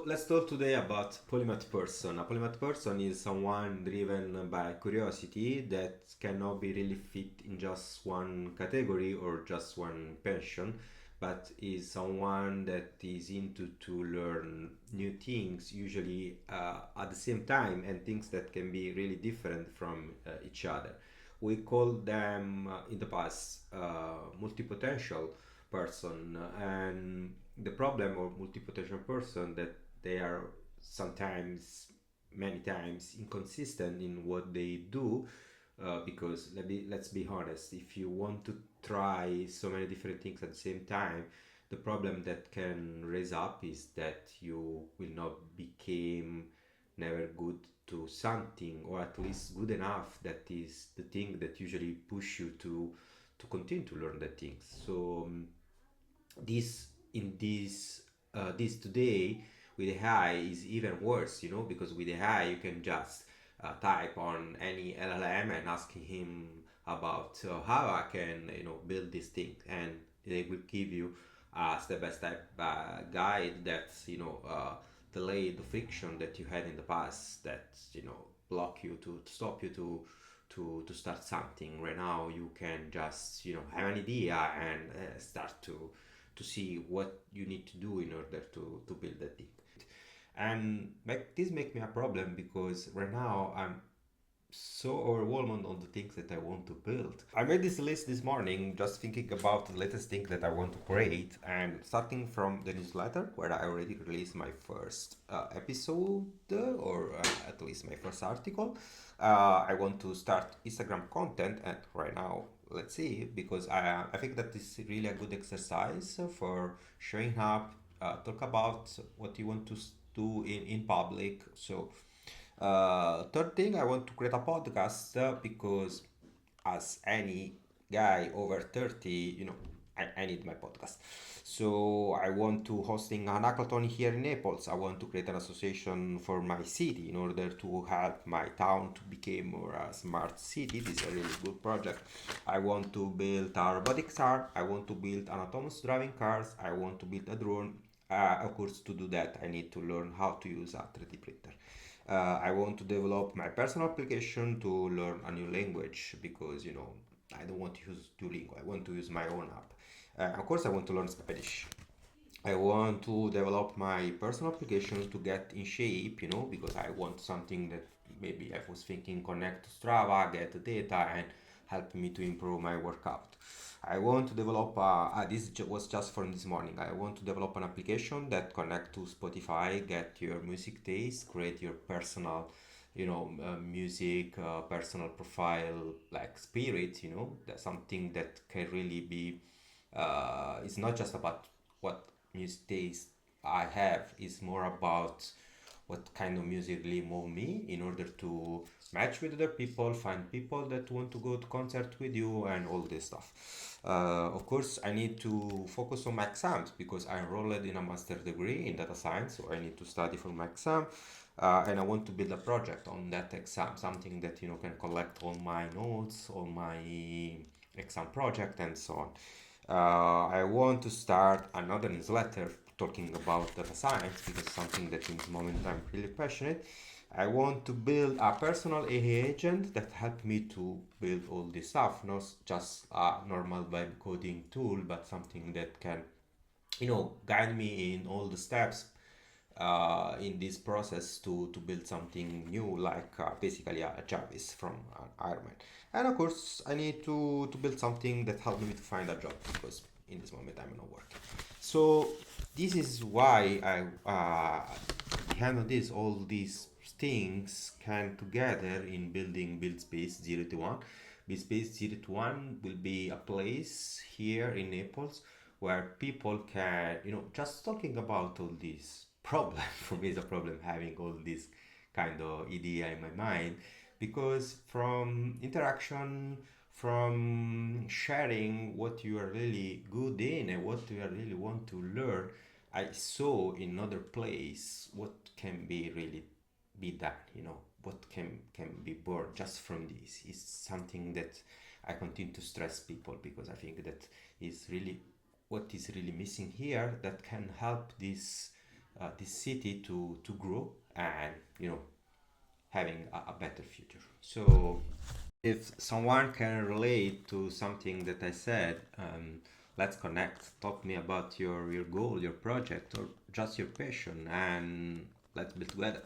let's talk today about polymath person. A polymath person is someone driven by curiosity that cannot be really fit in just one category or just one passion, but is someone that is into to learn new things, usually at the same time, and things that can be really different from each other. We call them in the past multipotential person, and the problem of multipotential person that they are sometimes, many times, inconsistent in what they do, because let's be honest, if you want to try so many different things at the same time, the problem that can raise up is that you will not become never good to something, or at least good enough, that is the thing that usually push you to continue to learn the things. So this in this today with AI is even worse, because with AI you can just type on any LLM and ask him about how I can build this thing, and they will give you a step-by-step guide that's delay the friction that you had in the past, that block you to stop you to start something. Right now you can just have an idea and start to see what you need to do in order to build that thing. And this make me a problem because right now I'm so overwhelmed on the things that I want to build. I made this list this morning just thinking about the latest thing that I want to create, and starting from the newsletter where I already released my first episode, or at least my first article. I want to start Instagram content, and right now let's see, because I think that this is really a good exercise for showing up, talk about what you want to do in public. So third thing, I want to create a podcast, because as any guy over 30, I need my podcast. So I want to hosting an hackathon here in Naples. I want to create an association for my city in order to help my town to become more a smart city. This is a really good project. I want to build a robotic car. I want to build an autonomous driving cars. I want to build a drone. Of course, to do that, I need to learn how to use a 3D printer. I want to develop my personal application to learn a new language, because I don't want to use Duolingo. I want to use my own app. Of course, I want to learn Spanish. I want to develop my personal application to get in shape, because I want something that maybe I was thinking connect to Strava, get the data, and help me to improve my workout. I want to develop, this was just from this morning. I want to develop an application that connect to Spotify, get your music taste, create your personal, music, personal profile, like spirit, that's something that can really be, it's not just about what music taste I have, is more about what kind of music really move me in order to match with other people, find people that want to go to concert with you, and all this stuff. Of course, I need to focus on my exams because I enrolled in a master degree in data science, so I need to study for my exam. And I want to build a project on that exam, something that can collect all my notes, all my exam project, and so on. I want to start another newsletter talking about data science, because something that in this moment I'm really passionate. I want to build a personal AI agent that help me to build all this stuff, not just a normal vibe coding tool, but something that can, guide me in all the steps in this process to build something new, like basically a Jarvis from Iron Man. And of course, I need to build something that helps me to find a job, because in this moment I'm not working. So this is why behind of this, all these things can together in building Build Space 0 to 1. Build Space 0 to 1 will be a place here in Naples where people can, just talking about all this problem. For me, it's a problem having all this kind of idea in my mind, because from interaction, from sharing what you are really good in and what you really want to learn, I saw in another place what can be really be done, what can be born just from this. Is something that I continue to stress people, because I think that is really what is really missing here, that can help this this city to grow and having a better future. So if someone can relate to something that I said, let's connect. Talk to me about your goal, your project, or just your passion, and let's build together.